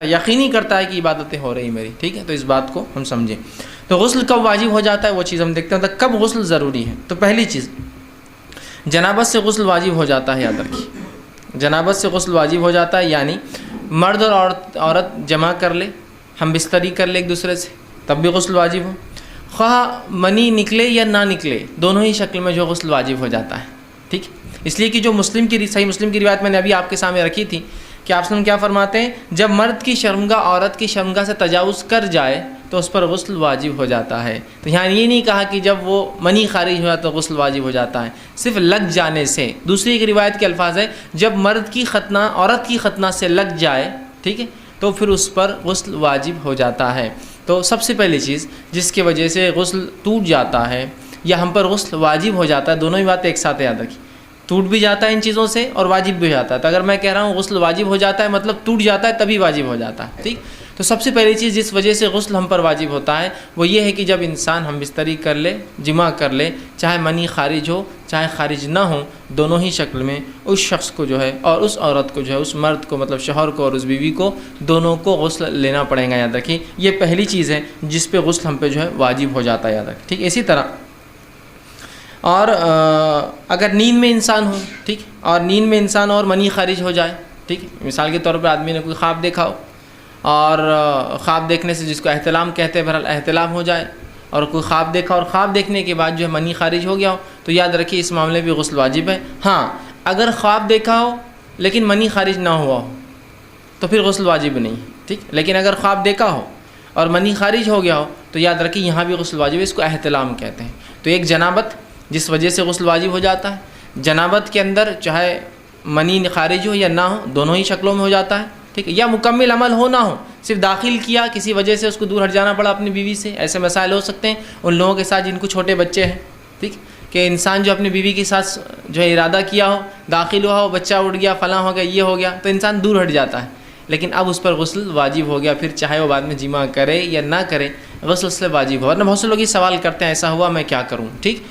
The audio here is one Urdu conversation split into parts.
یقینی کرتا ہے کہ عبادتیں ہو رہی میری، ٹھیک ہے، تو اس بات کو ہم سمجھیں۔ تو غسل کب واجب ہو جاتا ہے وہ چیز ہم دیکھتے ہیں، تو کب غسل ضروری ہے۔ تو پہلی چیز، جنابت سے غسل واجب ہو جاتا ہے، یاد رکھیے جنابت سے غسل واجب ہو جاتا ہے، یعنی مرد اور عورت جمع کر لے، ہم بستری کر لے ایک دوسرے سے، تب بھی غسل واجب ہو، خواہ منی نکلے یا نہ نکلے، دونوں ہی شکل میں جو غسل واجب ہو جاتا ہے، ٹھیک۔ اس لیے کہ جو صحیح مسلم کی روایت میں نے ابھی آپ کے سامنے رکھی تھی کہ آپ کیا فرماتے ہیں، جب مرد کی شرمگاہ عورت کی شرمگاہ سے تجاوز کر جائے تو اس پر غسل واجب ہو جاتا ہے۔ تو یہاں یہ نہیں کہا کہ جب وہ منی خارج ہو جائے تو غسل واجب ہو جاتا ہے، صرف لگ جانے سے۔ دوسری ایک روایت کے الفاظ ہے، جب مرد کی ختنہ عورت کی ختنہ سے لگ جائے، ٹھیک ہے، تو پھر اس پر غسل واجب ہو جاتا ہے۔ تو سب سے پہلی چیز جس کی وجہ سے غسل ٹوٹ جاتا ہے یا ہم پر غسل واجب ہو جاتا ہے، دونوں ہی باتیں ایک ساتھ یاد رکھیں، ٹوٹ بھی جاتا ہے ان چیزوں سے اور واجب بھی ہو جاتا ہے۔ تو اگر میں کہہ رہا ہوں غسل واجب ہو جاتا ہے مطلب ٹوٹ جاتا ہے تبھی واجب ہو جاتا ہے، ٹھیک۔ تو سب سے پہلی چیز جس وجہ سے غسل ہم پر واجب ہوتا ہے وہ یہ ہے کہ جب انسان ہم بستری کر لے، جمع کر لے، چاہے منی خارج ہو چاہے خارج نہ ہو، دونوں ہی شکل میں اس شخص کو جو ہے اور اس عورت کو جو ہے، اس مرد کو مطلب شوہر کو اور اس بیوی کو، دونوں کو غسل لینا پڑے گا، یاد رکھیے۔ یہ پہلی چیز ہے جس پہ غسل ہم پہ جو ہے واجب ہو جاتا ہے، یاد رکھیے، ٹھیک۔ اسی طرح اور اگر نیند میں انسان ہو، ٹھیک، اور نیند میں انسان اور منی خارج ہو جائے، ٹھیک، مثال کے طور پر آدمی نے کوئی خواب دیکھا ہو اور خواب دیکھنے سے جس کو احتلام کہتے ہیں، بہرحال احتلام ہو جائے، اور کوئی خواب دیکھا اور خواب دیکھنے کے بعد جو ہے منی خارج ہو گیا ہو، تو یاد رکھیے اس معاملے میں غسل واجب ہے۔ ہاں، اگر خواب دیکھا ہو لیکن منی خارج نہ ہوا ہو تو پھر غسل واجب نہیں، ٹھیک، لیکن اگر خواب دیکھا ہو اور منی خارج ہو گیا ہو تو یاد رکھیے یہاں بھی غسل واجب ہے، اس کو احتلام کہتے ہیں۔ تو ایک جنابت جس وجہ سے غسل واجب ہو جاتا ہے، جنابت کے اندر چاہے منی خارج ہو یا نہ ہو، دونوں ہی شکلوں میں ہو جاتا ہے، ٹھیک ہے، یا مکمل عمل ہو نہ ہو، صرف داخل کیا کسی وجہ سے اس کو دور ہٹ جانا پڑا اپنی بیوی سے، ایسے مسائل ہو سکتے ہیں ان لوگوں کے ساتھ جن کو چھوٹے بچے ہیں، ٹھیک، کہ انسان جو اپنی بیوی کے ساتھ جو ہے ارادہ کیا ہو، داخل ہوا ہو، بچہ اٹھ گیا، فلاں ہو گیا، یہ ہو گیا، تو انسان دور ہٹ جاتا ہے، لیکن اب اس پر غسل واجب ہو گیا، پھر چاہے وہ بعد میں جمع کرے یا نہ کرے غسل اس سے واجب ہو۔ ورنہ بہت سے لوگ یہ سوال کرتے ہیں ایسا ہوا میں کیا کروں، ٹھیک،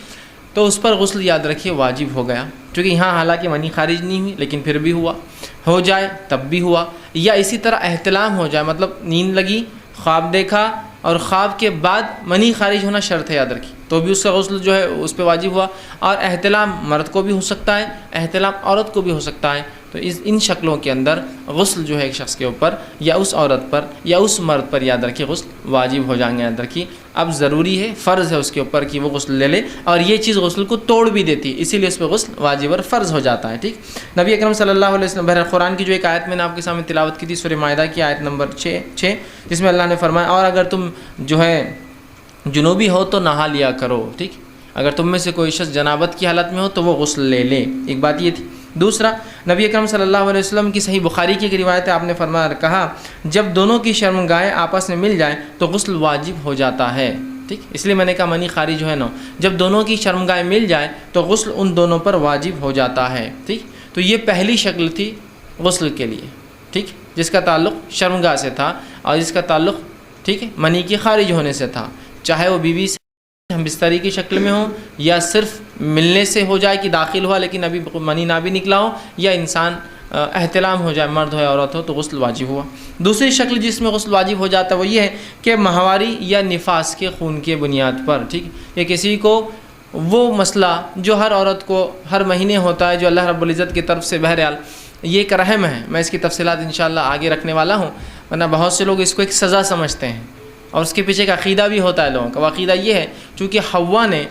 تو اس پر غسل یاد رکھیے واجب ہو گیا، کیونکہ یہاں حالانکہ منی خارج نہیں ہوئی لیکن پھر بھی ہوا، ہو جائے تب بھی ہوا، یا اسی طرح احتلام ہو جائے، مطلب نیند لگی، خواب دیکھا اور خواب کے بعد منی خارج ہونا شرط ہے، یاد رکھیے، تو بھی اس کا غسل جو ہے اس پہ واجب ہوا۔ اور احتلام مرد کو بھی ہو سکتا ہے، احتلام عورت کو بھی ہو سکتا ہے، تو ان شکلوں کے اندر غسل جو ہے ایک شخص کے اوپر یا اس عورت پر یا اس مرد پر یاد رکھیے غسل واجب ہو جائیں گے، یاد رکھیے۔ اب ضروری ہے، فرض ہے اس کے اوپر کہ وہ غسل لے لے، اور یہ چیز غسل کو توڑ بھی دیتی ہے، اسی لیے اس پہ غسل واجب اور فرض ہو جاتا ہے، ٹھیک۔ نبی اکرم صلی اللہ علیہ وسلم بہرحال قرآن کی جو ایک آیت میں نے آپ کے سامنے تلاوت کی تھی، سورہ مائدہ کی آیت نمبر 6، جس میں اللہ نے فرمایا اور اگر تم جو ہے جنوبی ہو تو نہا لیا کرو، ٹھیک، اگر تم میں سے کوئی شخص جنابت کی حالت میں ہو تو وہ غسل لے لے، ایک بات یہ تھی۔ دوسرا، نبی اکرم صلی اللہ علیہ وسلم کی صحیح بخاری کی ایک روایت ہے، آپ نے فرمایا کہا جب دونوں کی شرمگاہیں آپس میں مل جائیں تو غسل واجب ہو جاتا ہے، ٹھیک، اس لیے میں نے کہا منی خارج جو ہے نا، جب دونوں کی شرمگاہیں مل جائیں تو غسل ان دونوں پر واجب ہو جاتا ہے، ٹھیک۔ تو یہ پہلی شکل تھی غسل کے لیے، ٹھیک، جس کا تعلق شرمگاہ سے تھا اور جس کا تعلق، ٹھیک ہے، منی کے خارج ہونے سے تھا، چاہے وہ بیوی سے ہم بستری کی شکل میں ہوں یا صرف ملنے سے ہو جائے کہ داخل ہوا لیکن ابھی منی نہ بھی نکلا ہو، یا انسان احتلام ہو جائے، مرد ہو یا عورت ہو، تو غسل واجب ہوا۔ دوسری شکل جس میں غسل واجب ہو جاتا ہے وہ یہ ہے کہ ماہواری یا نفاس کے خون کے بنیاد پر، ٹھیک، یا کسی کو وہ مسئلہ جو ہر عورت کو ہر مہینے ہوتا ہے، جو اللہ رب العزت کی طرف سے بہرحال یہ ایک رحم ہے، میں اس کی تفصیلات انشاءاللہ آگے رکھنے والا ہوں، ورنہ بہت سے لوگ اس کو ایک سزا سمجھتے ہیں اور اس کے پیچھے کا عقیدہ بھی ہوتا ہے لوگوں کا۔ عقیدہ یہ ہے چونکہ حوا نے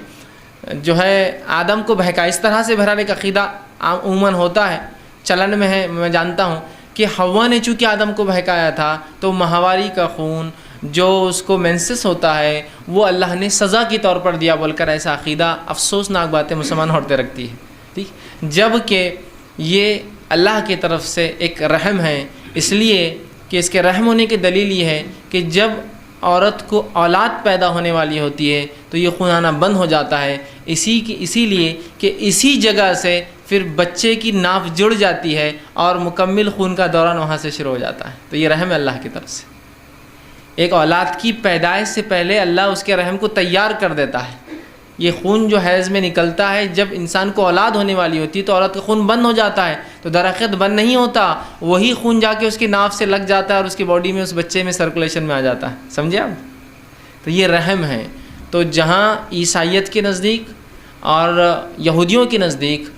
جو ہے آدم کو بہکا، اس طرح سے بہرحال ایک عقیدہ عموماً ہوتا ہے، چلن میں ہے، میں جانتا ہوں کہ حوا نے چونکہ آدم کو بہکایا تھا تو ماہواری کا خون جو اس کو مینسس ہوتا ہے وہ اللہ نے سزا کے طور پر دیا، بول کر ایسا عقیدہ افسوسناک باتیں مسلمان عورتیں رکھتی ہے، ٹھیک، جب کہ یہ اللہ کی طرف سے ایک رحم ہے، اس لیے کہ اس کے رحم ہونے کی دلیل یہ ہے کہ جب عورت کو اولاد پیدا ہونے والی ہوتی ہے تو یہ خون آنا بند ہو جاتا ہے، اسی لیے کہ اسی جگہ سے پھر بچے کی ناف جڑ جاتی ہے اور مکمل خون کا دوران وہاں سے شروع ہو جاتا ہے، تو یہ رحم ہے اللہ کی طرف سے۔ ایک اولاد کی پیدائش سے پہلے اللہ اس کے رحم کو تیار کر دیتا ہے، یہ خون جو حیض میں نکلتا ہے جب انسان کو اولاد ہونے والی ہوتی ہے تو عورت کا خون بند ہو جاتا ہے، تو درحقیقت بند نہیں ہوتا، وہی خون جا کے اس کی ناف سے لگ جاتا ہے اور اس کی باڈی میں اس بچے میں سرکولیشن میں آ جاتا ہے، سمجھے آپ؟ تو یہ رحم ہے۔ تو جہاں عیسائیت کے نزدیک اور یہودیوں کے نزدیک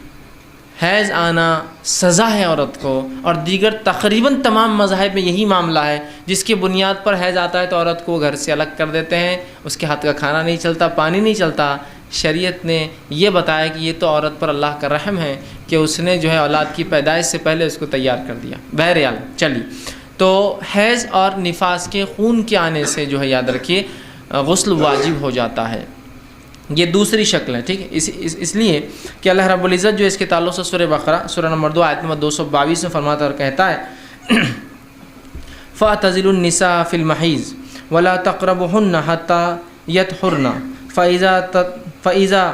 حیض آنا سزا ہے عورت کو، اور دیگر تقریباً تمام مذاہب میں یہی معاملہ ہے، جس کی بنیاد پر حیض آتا ہے تو عورت کو گھر سے الگ کر دیتے ہیں، اس کے ہاتھ کا کھانا نہیں چلتا، پانی نہیں چلتا۔ شریعت نے یہ بتایا کہ یہ تو عورت پر اللہ کا رحم ہے کہ اس نے جو ہے اولاد کی پیدائش سے پہلے اس کو تیار کر دیا۔ بہرحال چلیے، تو حیض اور نفاس کے خون کے آنے سے جو ہے یاد رکھیے غسل واجب ہو جاتا ہے۔ یہ دوسری شکل ہے، ٹھیک ہے، اس لیے کہ اللہ رب العزت جو اس کے تعلق سے سورہ بقرہ سورہ نمبر 2 آیت نمبر 222 میں فرماتا اور کہتا ہے فَاعْتَزِلُوا النِّسَاءَ فِي الْمَحِيضِ وَلَا تَقْرَبُوهُنَّ حَتَّى يَطْهُرْنَ فَإِذَا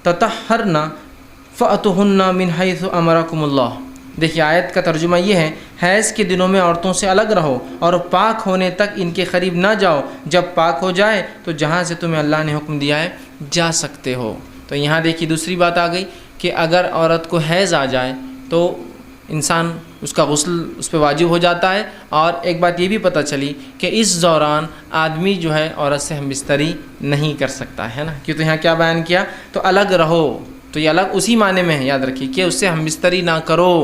تَطَهَّرْنَ فَأْتُوهُنَّ مِنْ حَيْثُ أَمَرَكُمُ اللَّهُ۔ دیکھیے آیت کا ترجمہ یہ ہے، حیض کے دنوں میں عورتوں سے الگ رہو اور پاک ہونے تک ان کے قریب نہ جاؤ، جب پاک ہو جائے تو جہاں سے تمہیں اللہ نے حکم دیا ہے جا سکتے ہو۔ تو یہاں دیکھیے دوسری بات آ گئی کہ اگر عورت کو حیض آ جائے تو انسان اس کا غسل اس پہ واجب ہو جاتا ہے، اور ایک بات یہ بھی پتہ چلی کہ اس دوران آدمی جو ہے عورت سے ہم بستری نہیں کر سکتا ہے نا، کیوں؟ تو یہاں کیا بیان کیا؟ تو الگ رہو، تو یہ الگ اسی معنی میں ہے، یاد رکھیے کہ اس سے ہم بستری نہ کرو،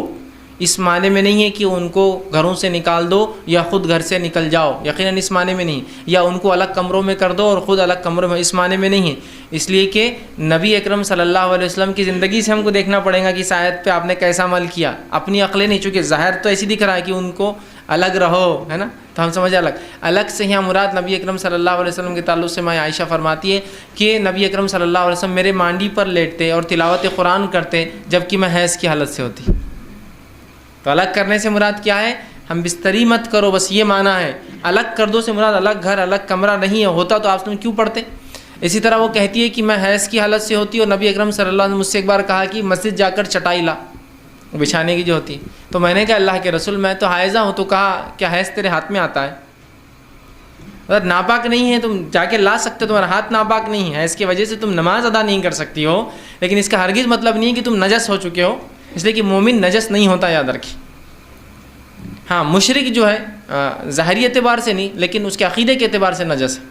اس معنی میں نہیں ہے کہ ان کو گھروں سے نکال دو یا خود گھر سے نکل جاؤ، یقیناً اس معنی میں نہیں، یا ان کو الگ کمروں میں کر دو اور خود الگ کمروں میں، اس معنی میں نہیں ہے۔ اس لیے کہ نبی اکرم صلی اللہ علیہ وسلم کی زندگی سے ہم کو دیکھنا پڑے گا کہ اس آیت پہ آپ نے کیسا عمل کیا، اپنی عقلیں نہیں، چونکہ ظاہر تو ایسی دکھ رہا ہے کہ ان کو الگ رہو، ہے نا، تو ہم سمجھے الگ سے یہاں مراد نبی اکرم صلی اللہ علیہ وسلم کے تعلق سے ماں عائشہ فرماتی ہے کہ نبی اکرم صلی اللہ علیہ وسلم میرے مانڈی پر لیٹتے اور تلاوت قرآن کرتے جبکہ میں حیض کی حالت سے ہوتی۔ تو الگ کرنے سے مراد کیا ہے؟ ہم بستری مت کرو، بس یہ معنی ہے۔ الگ کر دو سے مراد الگ گھر الگ کمرہ نہیں ہے، ہوتا تو آپ کیوں پڑھتے؟ اسی طرح وہ کہتی ہے کہ میں حیض کی حالت سے ہوتی اور نبی اکرم صلی اللہ علیہ وسلم مجھ سے ایک بار کہا کہ مسجد جا کر چٹائی لا، بچھانے کی جو ہوتی، تو میں نے کہا اللہ کے رسول میں تو حائضہ ہوں، تو کہا کیا حیض تیرے ہاتھ میں آتا ہے؟ اگر ناپاک نہیں ہے تم جا کے لا سکتے، تمہارا ہاتھ ناپاک نہیں ہے، حیض کی وجہ سے تم نماز ادا نہیں کر سکتی ہو، لیکن اس کا ہرگز مطلب نہیں ہے کہ تم نجس ہو چکے ہو، اس لیے کہ مومن نجس نہیں ہوتا، یاد رکھیے۔ ہاں مشرک جو ہے ظاہری اعتبار سے نہیں لیکن اس کے عقیدے کے اعتبار سے نجس ہے،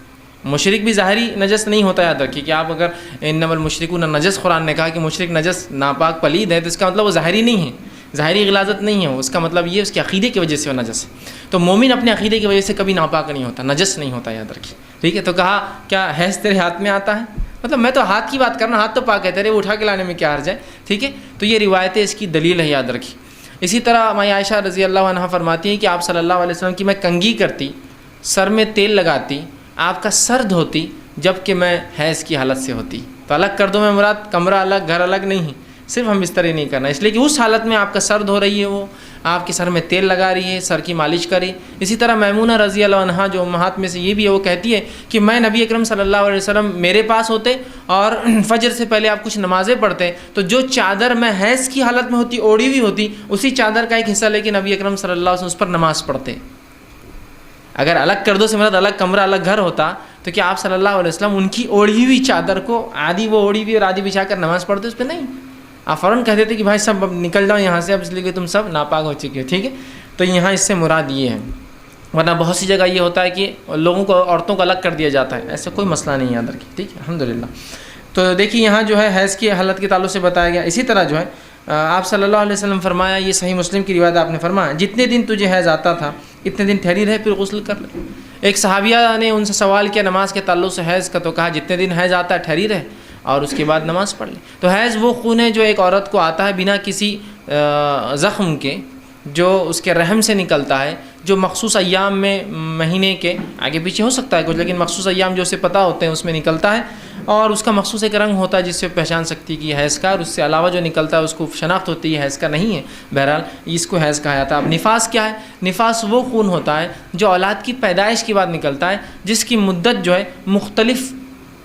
مشرک بھی ظاہری نجس نہیں ہوتا، یاد رکھیے کہ آپ اگر انما المشرکون نجس، قرآن نے کہا کہ مشرک نجس ناپاک پلید ہے، تو اس کا مطلب وہ ظاہری نہیں ہے، ظاہری غلاظت نہیں ہے، اس کا مطلب یہ اس کے عقیدے کی وجہ سے وہ نجس ہے۔ تو مومن اپنے عقیدے کی وجہ سے کبھی ناپاک نہیں ہوتا، نجس نہیں ہوتا، یاد رکھیے، ٹھیک ہے۔ تو کہا کیا حیض تیرے ہاتھ میں آتا ہے؟ مطلب میں تو ہاتھ کی بات کرنا، ہاتھ تو پاک ہے، تیرے وہ اٹھا کے لانے میں کیا حرج ہے، ٹھیک ہے۔ تو یہ روایتیں اس کی دلیل ہے، یاد رکھیے۔ اسی طرح ماں عائشہ رضی اللہ عنہا فرماتی ہیں کہ آپ صلی اللہ علیہ وسلم کی میں کنگھی کرتی، سر میں تیل لگاتی، آپ کا سر دھوتی جب کہ میں حیض کی حالت سے ہوتی۔ تو الگ کر دو میں مراد کمرہ الگ گھر الگ نہیں، صرف ہم بستری نہیں کرنا، اس لیے کہ اس حالت میں آپ کا سر دھو رہی ہے، وہ آپ کے سر میں تیل لگا رہی ہے، سر کی مالش کری۔ اسی طرح میمونہ رضی اللہ عنہا جو امہات میں سے یہ بھی ہے، وہ کہتی ہے کہ میں نبی اکرم صلی اللہ علیہ وسلم میرے پاس ہوتے اور فجر سے پہلے آپ کچھ نمازیں پڑھتے، تو جو چادر میں حیض کی حالت میں ہوتی اوڑھی ہوئی ہوتی، اسی چادر کا ایک حصہ لے کے نبی اکرم صلی اللہ علیہ وسلم اس پر نماز پڑھتے۔ اگر الگ کر دو سے مراد الگ کمرہ الگ گھر ہوتا تو کیا آپ صلی اللہ علیہ وسلم ان کی اوڑھی ہوئی چادر کو آدھی وہ اوڑھی ہوئی اور آدھی بچھا کر نماز پڑھتے؟ اس پہ نہیں، آپ فوراً کہہ دیتے کہ بھائی سب نکل جاؤ یہاں سے، اب اس لیے کہ تم سب ناپاک ہو چکے ہو، ٹھیک ہے۔ تو یہاں اس سے مراد یہ ہے، ورنہ بہت سی جگہ یہ ہوتا ہے کہ لوگوں کو عورتوں کو الگ کر دیا جاتا ہے، ایسا کوئی مسئلہ نہیں یاد رکھیے، ٹھیک ہے، الحمدللہ۔ تو دیکھیے یہاں جو ہے حیض کی حالت کے تعلق سے بتایا گیا۔ اسی طرح جو ہے آپ صلی اللہ علیہ وسلم فرمایا، یہ صحیح مسلم کی روایت آپ نے فرمایا، جتنے دن تجھے حیض آتا تھا اتنے دن ٹھہری رہے پھر غسل کر لے۔ ایک صحابیہ نے ان سے سوال کیا نماز کے تعلق سے حیض کا، تو کہا جتنے دن حیض آتا ہے ٹھہری رہے اور اس کے بعد نماز پڑھ لے۔ تو حیض وہ خون ہے جو ایک عورت کو آتا ہے بنا کسی زخم کے، جو اس کے رحم سے نکلتا ہے، جو مخصوص ایام میں مہینے کے آگے پیچھے ہو سکتا ہے کچھ، لیکن مخصوص ایام جو اسے پتہ ہوتے ہیں اس میں نکلتا ہے، اور اس کا مخصوص ایک رنگ ہوتا ہے جس سے پہچان سکتی کہ یہ حیض کا، اور اس سے علاوہ جو نکلتا ہے اس کو شناخت ہوتی ہے حیض کا نہیں ہے، بہرحال اس کو حیض کہا جاتا ہے۔ اب نفاس کیا ہے؟ نفاس وہ خون ہوتا ہے جو اولاد کی پیدائش کے بعد نکلتا ہے، جس کی مدت جو ہے مختلف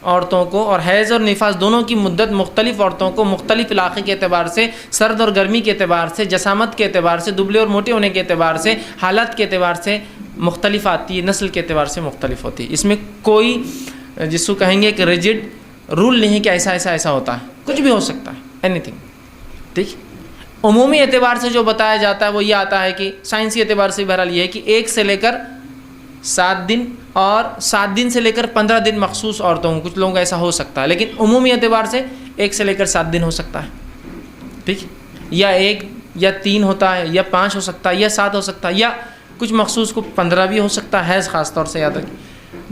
عورتوں کو، اور حیض اور نفاس دونوں کی مدت مختلف عورتوں کو مختلف علاقے کے اعتبار سے، سرد اور گرمی کے اعتبار سے، جسامت کے اعتبار سے، دبلے اور موٹے ہونے کے اعتبار سے، حالت کے اعتبار سے مختلف آتی ہے، نسل کے اعتبار سے مختلف ہوتی ہے۔ اس میں کوئی جس کو کہیں گے کہ ریجڈ رول نہیں ہے کہ ایسا ایسا ایسا ہوتا ہے، کچھ بھی ہو سکتا ہے، اینی تھنگ، ٹھیک۔ عمومی اعتبار سے جو بتایا جاتا ہے وہ یہ آتا ہے کہ سائنسی اعتبار سے بہرحال یہ ہے کہ 1 سے لے کر 7 دن اور 7 دن سے لے کر 15 دن مخصوص عورتوں کو، کچھ لوگوں کا ایسا ہو سکتا ہے، لیکن عمومی اعتبار سے 1 سے لے کر 7 دن ہو سکتا ہے، ٹھیک، یا 1 یا 3 ہوتا ہے، یا 5 ہو سکتا ہے، یا 7 ہو سکتا ہے، یا کچھ مخصوص کو 15 بھی ہو سکتا ہے، حیض خاص طور سے یاد رکھیں۔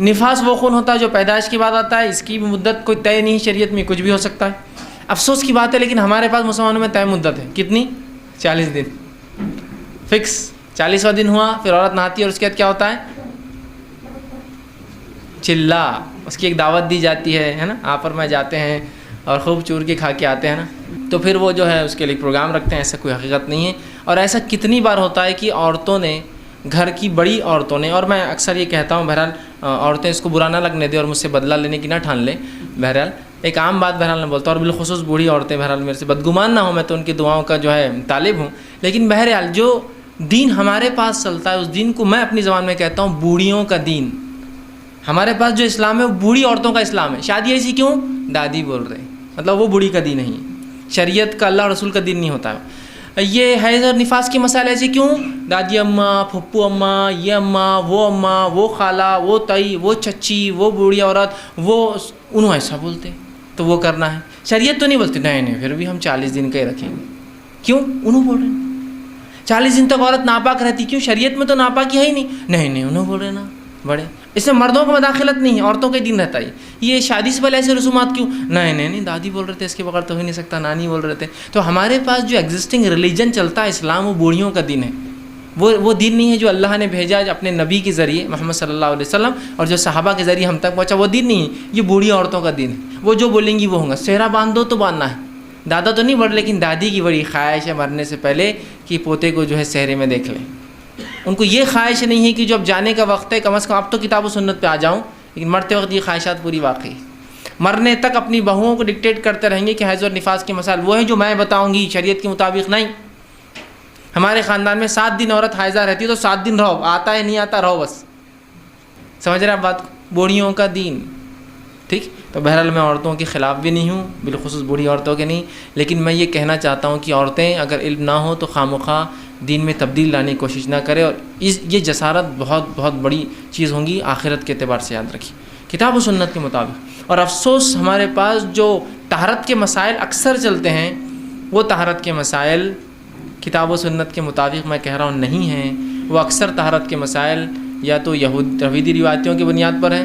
نفاس وہ خون ہوتا ہے جو پیدائش کے بعد آتا ہے، اس کی مدت کوئی طے نہیں، شریعت میں کچھ بھی ہو سکتا ہے۔ افسوس کی بات ہے لیکن ہمارے پاس مسلمانوں میں طے مدت ہے، کتنی؟ 40 دن، فکس 40واں دن ہوا پھر عورت نہاتی ہے اور اس کے بعد کیا ہوتا ہے؟ چلا، اس کی ایک دعوت دی جاتی ہے نا، آپر میں جاتے ہیں اور خوب چور کے کھا کے آتے ہیں نا، تو پھر وہ جو ہے اس کے لیے پروگرام رکھتے ہیں، ایسا کوئی حقیقت نہیں ہے۔ اور ایسا کتنی بار ہوتا ہے کہ عورتوں نے، گھر کی بڑی عورتوں نے، اور میں اکثر یہ کہتا ہوں بہرحال عورتیں اس کو برا نہ لگنے دیں اور مجھ سے بدلہ لینے کی نہ ٹھان لیں، بہرحال ایک عام بات بہرحال میں بولتا ہوں، اور بالخصوص بوڑھی عورتیں بہرحال میرے سے بدگمان نہ ہوں، میں تو ان کی دعاؤں کا جو ہے طالب ہوں، لیکن بہرحال جو دین ہمارے پاس چلتا ہے اس دین کو میں اپنی زبان میں کہتا ہوں بوڑھیوں کا دین۔ ہمارے پاس جو اسلام ہے وہ بوڑھی عورتوں کا اسلام ہے۔ شادی ایسی کیوں؟ دادی بول رہے ہیں، مطلب وہ بوڑھی کا دین نہیں ہے، شریعت کا، اللہ اور رسول کا دین نہیں ہوتا ہے۔ یہ حیض اور نفاس کے مسائل ایسے کیوں؟ دادی اماں، پھپھو اماں، یہ اماں، وہ خالہ، وہ تائی، وہ چچی، وہ بوڑھی عورت، وہ انہوں ایسا بولتے تو وہ کرنا ہے۔ شریعت تو نہیں بولتی، نہیں پھر بھی ہم 40 دن کا ہی رکھیں گے۔ کیوں؟ انہوں بول رہے ہیں 40 دن تک عورت ناپاک رہتی، کیوں؟ شریعت میں تو ناپاکی ہے ہی نہیں، انہوں بول رہے ہیں نا بڑے، اس میں مردوں کو مداخلت نہیں ہے، عورتوں کا دین رہتا ہے۔ یہ شادی سے پہلے ایسے رسومات کیوں؟ نہیں دادی بول رہے تھے اس کے بغیر تو ہو ہی نہیں سکتا، نانی بول رہے تھے۔ تو ہمارے پاس جو ایگزسٹنگ ریلیجن چلتا ہے اسلام، وہ بوڑھیوں کا دین ہے، وہ دین نہیں ہے جو اللہ نے بھیجا اپنے نبی کے ذریعے محمد صلی اللہ علیہ وسلم، اور جو صحابہ کے ذریعے ہم تک پہنچا، وہ دین نہیں ہے، یہ بوڑھی عورتوں کا دین ہے۔ وہ جو بولیں گی وہ ہوں گا، سہرا باندھ دو تو باندھنا ہے۔ دادا تو نہیں بڑھ، لیکن دادی کی بڑی خواہش ہے مرنے سے پہلے کہ پوتے کو جو ہے سہرے میں دیکھ لیں۔ ان کو یہ خواہش نہیں ہے کہ جو اب جانے کا وقت ہے کم از کم اب تو کتاب و سنت پہ آ جاؤں، لیکن مرتے وقت یہ خواہشات پوری واقعی مرنے تک اپنی بہوؤں کو ڈکٹیٹ کرتے رہیں گے کہ حیض اور نفاس کے مسائل وہ ہیں جو میں بتاؤں گی، شریعت کے مطابق نہیں۔ ہمارے خاندان میں 7 دن عورت حائضہ رہتی ہے تو 7 دن رہو، آتا ہے نہیں آتا رہو، بس سمجھ رہے آپ بات کو؟ بوڑھیوں کا دین، ٹھیک۔ تو بہرحال میں عورتوں کے خلاف بھی نہیں ہوں، بالخصوص بوڑھی عورتوں کے نہیں، لیکن میں یہ کہنا چاہتا ہوں کہ عورتیں اگر علم نہ ہو تو خواہ دین میں تبدیل لانے کی کوشش نہ کرے، اور یہ جسارت بہت بڑی چیز ہوں گی آخرت کے اعتبار سے، یاد رکھیے کتاب و سنت کے مطابق۔ اور افسوس ہمارے پاس جو طہارت کے مسائل اکثر چلتے ہیں، وہ طہارت کے مسائل کتاب و سنت کے مطابق میں کہہ رہا ہوں نہیں ہیں، وہ اکثر طہارت کے مسائل یا تو یہودی روایتوں کی بنیاد پر ہیں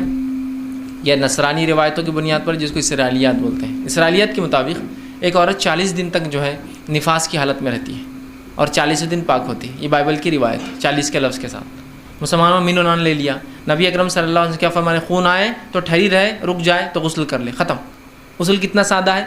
یا نصرانی روایتوں کی بنیاد پر، جس کو اسرائیلیات بولتے ہیں۔ اسرائیلیات کے مطابق ایک عورت 40 دن تک جو ہے نفاس کی حالت میں رہتی ہے اور 40 دن پاک ہوتی ہے، یہ بائبل کی روایت ہے 40 کے لفظ کے ساتھ۔ مسلمانوں میں مین و نان لے لیا، نبی اکرم صلی اللہ علیہ وسلم کیا فرمانے، خون آئے تو ٹھہری رہے، رک جائے تو غسل کر لے، ختم۔ غسل کتنا سادہ ہے،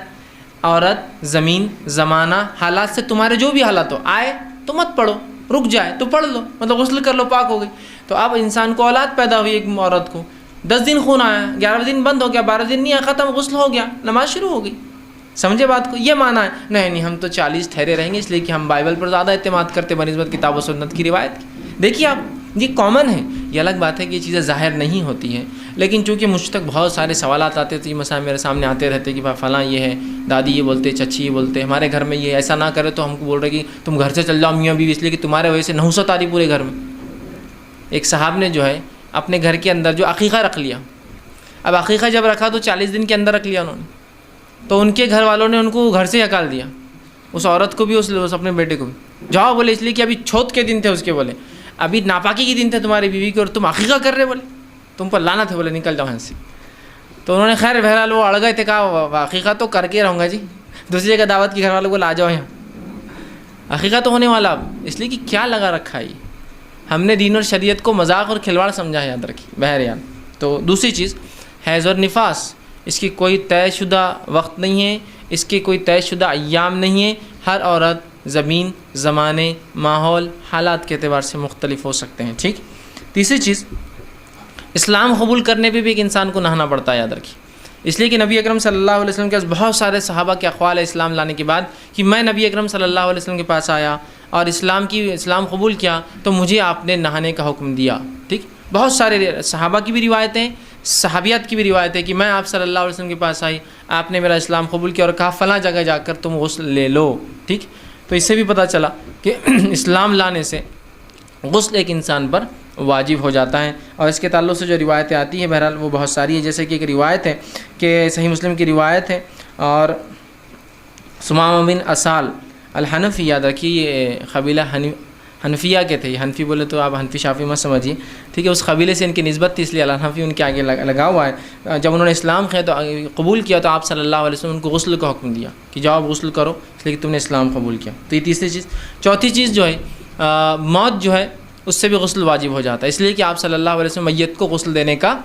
عورت، زمین، زمانہ، حالات سے تمہارے جو بھی حالات ہو، آئے تو مت پڑھو، رک جائے تو پڑھ لو، مطلب غسل کر لو، پاک ہو گئی۔ تو اب انسان کو اولاد پیدا ہوئی ایک عورت کو، 10 دن خون آیا، 11 دن بند ہو گیا، 12 دن نہیں آیا، ختم، غسل ہو گیا، نماز شروع ہو گئی۔ سمجھے بات کو؟ یہ معنی ہے نہیں ہم تو 40 ٹھہرے رہیں گے، اس لیے کہ ہم بائبل پر زیادہ اعتماد کرتے بنسبت کتاب و سنت کی روایت کی۔ دیکھیے آپ، یہ کامن ہے، یہ الگ بات ہے کہ یہ چیزیں ظاہر نہیں ہوتی ہیں، لیکن چونکہ مجھ تک بہت سارے سوالات آتے تھے، یہ مسائل میرے سامنے آتے رہتے کہ بھائی فلاں یہ ہے، دادی یہ بولتے، چچی یہ بولتے، ہمارے گھر میں یہ ایسا نہ کرے تو ہم کو بول رہے کہ تم گھر سے چل جاؤ میاں بیوی، اس لیے کہ تمہارے وجہ سے نحوست آ رہی پورے گھر میں۔ ایک صاحب نے جو ہے اپنے گھر کے اندر جو عقیقہ رکھ لیا، اب عقیقہ جب رکھا تو 40 دن کے اندر رکھ لیا انہوں نے، تو ان کے گھر والوں نے ان کو گھر سے ہکال دیا، اس عورت کو بھی، اس اپنے بیٹے کو بھی۔ جاؤ، بولے اس لیے کہ ابھی چھوت کے دن تھے اس کے، بولے ابھی ناپاکی کے دن تھے تمہاری بیوی کے اور تم عقیقہ کر رہے، بولے تم پر لعنت ہے، بولے نکل جاؤ یہاں سے۔ تو انہوں نے خیر بہرحال وہ اڑ گئے تھے، کہا عقیقہ تو کر کے رہوں گا جی، دوسری جگہ دعوت کی، گھر والوں کو لا جاؤ یہاں، عقیقہ تو ہونے والا اب، اس لیے کہ کیا لگا رکھا ہے، ہم نے دین اور شریعت کو مذاق اور کھلواڑ سمجھا ہے، یاد رکھیے بہرحال۔ تو دوسری چیز، حیض اور نفاس، اس کی کوئی طے شدہ وقت نہیں ہے، اس کے کوئی طے شدہ ایام نہیں ہے، ہر عورت زمین، زمانے، ماحول، حالات کے اعتبار سے مختلف ہو سکتے ہیں، ٹھیک۔ تیسری چیز، اسلام قبول کرنے پہ بھی ایک انسان کو نہانا پڑتا ہے، یاد رکھیے، اس لیے کہ نبی اکرم صلی اللہ علیہ وسلم کے پاس بہت سارے صحابہ کے اقوال ہے اسلام لانے کے بعد کہ میں نبی اکرم صلی اللہ علیہ وسلم کے پاس آیا اور اسلام قبول کیا تو مجھے آپ نے نہانے کا حکم دیا، ٹھیک۔ بہت سارے صحابہ کی بھی روایتیں، صحابیات کی بھی روایت ہے کہ میں آپ صلی اللہ علیہ وسلم کے پاس آئی، آپ نے میرا اسلام قبول کیا اور کہا فلاں جگہ جا کر تم غسل لے لو، ٹھیک. تو اس سے بھی پتہ چلا کہ اسلام لانے سے غسل ایک انسان پر واجب ہو جاتا ہے. اور اس کے تعلق سے جو روایتیں آتی ہیں بہرحال وہ بہت ساری ہیں، جیسے کہ ایک روایت ہے کہ صحیح مسلم کی روایت ہے، اور سمامہ بن اسال الحنفی، یاد رکھیے یہ قبیلہ حنفیہ کے تھے. یہ حنفی بولے تو آپ حنفی شافی مت سمجھیے، ٹھیک ہے. اس قبیلے سے ان کی نسبت تھی، اس لیے الحنفی ان کے آگے لگا ہوا ہے. جب انہوں نے اسلام قبول کیا تو آپ صلی اللہ علیہ وسلم ان کو غسل کا حکم دیا کہ جاؤ آپ غسل کرو، اس لیے کہ تم نے اسلام قبول کیا. تو یہ تیسری چیز. چوتھی چیز جو ہے موت جو ہے اس سے بھی غسل واجب ہو جاتا ہے، اس لیے کہ آپ صلی اللہ علیہ وسلم میت کو غسل دینے کا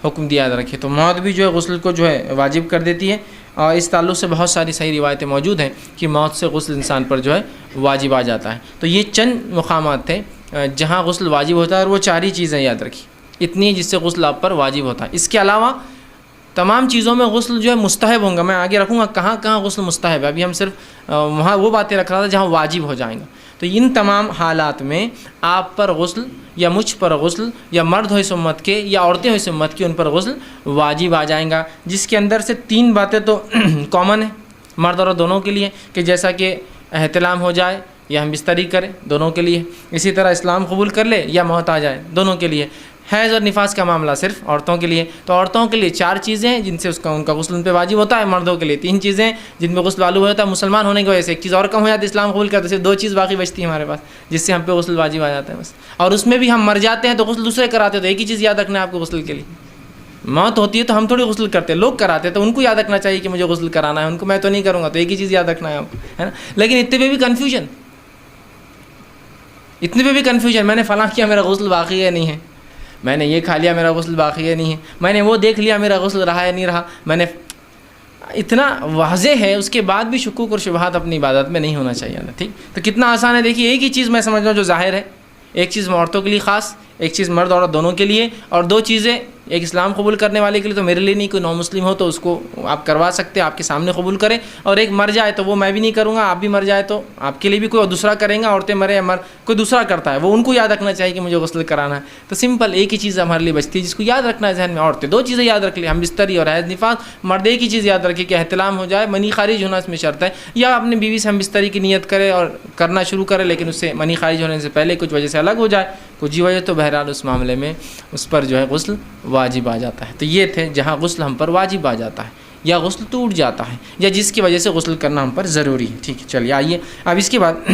حکم دیا رکھے. تو موت بھی جو ہے غسل کو جو ہے واجب کر دیتی ہے. اور اس تعلق سے بہت ساری صحیح روایتیں موجود ہیں کہ موت سے غسل انسان پر جو ہے واجب آ جاتا ہے. تو یہ چند مقامات تھے جہاں غسل واجب ہوتا ہے، اور وہ چار ہی چیزیں یاد رکھیے اتنی جس سے غسل آپ پر واجب ہوتا ہے. اس کے علاوہ تمام چیزوں میں غسل جو ہے مستحب ہوں گا. میں آگے رکھوں گا کہاں کہاں غسل مستحب ہے، ابھی ہم صرف وہاں وہ باتیں رکھ رہا تھا جہاں واجب ہو جائیں گا. تو ان تمام حالات میں آپ پر غسل یا مجھ پر غسل یا مرد ہو اس امت کے یا عورتیں ہو اس امت کی، ان پر غسل واجب آ جائیں گا، جس کے اندر سے 3 باتیں تو کامن ہیں مرد اور دونوں کے لیے، کہ جیسا کہ احتلام ہو جائے یا ہم بستری کریں دونوں کے لیے، اسی طرح اسلام قبول کر لے یا موت آ جائے دونوں کے لیے. حیض اور نفاس کا معاملہ صرف عورتوں کے لیے. تو عورتوں کے لیے 4 چیزیں ہیں جن سے ان کا غسل ان پہ واجب ہوتا ہے. مردوں کے لیے 3 چیزیں جن پہ غسل واجب ہوتا ہے. مسلمان ہونے کی وجہ سے ایک چیز اور کم ہو جاتی ہے، اسلام قبول کرتے تو صرف 2 چیز باقی بچتی ہیں ہمارے پاس جس سے ہم پہ غسل واجب آ جاتا ہے بس. اور اس میں بھی ہم مر جاتے ہیں تو غسل دوسرے کراتے ہیں. تو ایک ہی چیز یاد رکھنا ہے آپ کو غسل کے لیے. موت ہوتی ہے تو ہم تھوڑی غسل کرتے ہیں، لوگ کراتے ہیں، تو ان کو یاد رکھنا چاہیے کہ مجھے غسل کرانا ہے، ان کو میں تو نہیں کروں گا. تو ایک ہی چیز یاد رکھنا ہے آپ کو، ہے نا. لیکن اتنے پہ بھی کنفیوژن، میں نے فلاں کیا میرا غسل باقی ہے نہیں ہے، میں نے یہ کھا لیا میرا غسل باقی ہے نہیں ہے، میں نے وہ دیکھ لیا میرا غسل رہا ہے نہیں رہا، میں نے اتنا واضح ہے. اس کے بعد بھی شکوک اور شبہات اپنی عبادت میں نہیں ہونا چاہیے. ٹھیک. تو کتنا آسان ہے دیکھیے. ایک ہی چیز میں سمجھ رہا ہوں جو ظاہر ہے، ایک چیز عورتوں کے لیے خاص، ایک چیز مرد عورت دونوں کے لیے، اور 2 چیزیں ایک اسلام قبول کرنے والے کے لیے تو میرے لیے نہیں، کوئی نو مسلم ہو تو اس کو آپ کروا سکتے ہیں، آپ کے سامنے قبول کریں. اور ایک مر جائے تو وہ میں بھی نہیں کروں گا، آپ بھی مر جائے تو آپ کے لیے بھی کوئی دوسرا کریں گا. عورتیں مرے یا کوئی دوسرا کرتا ہے وہ ان کو یاد رکھنا چاہیے کہ مجھے غسل کرانا ہے. تو سمپل ایک ہی چیز ہمارے لیے بچتی ہے جس کو یاد رکھنا ہے ذہن میں. عورتیں 2 چیزیں یاد رکھ لیں، ہم بستری اور حیض نفاس. مرد ایک ہی چیز یاد رکھے کہ احتلام ہو جائے، منی خارج ہونا اس میں شرط ہے، یا اپنی بیوی سے ہم بستری کی نیت کرے اور کرنا شروع کرے لیکن اس سے منی خارج ہونے سے پہلے کچھ وجہ سے الگ ہو جائے کچھ وجہ، تو بہرحال اس معاملے میں اس پر جو ہے غسل واجب آ جاتا ہے. تو یہ تھے جہاں غسل ہم پر واجب آ جاتا ہے یا غسل ٹوٹ جاتا ہے یا جس کی وجہ سے غسل کرنا ہم پر ضروری ہے. ٹھیک ہے. چلیے آئیے اب اس کے بعد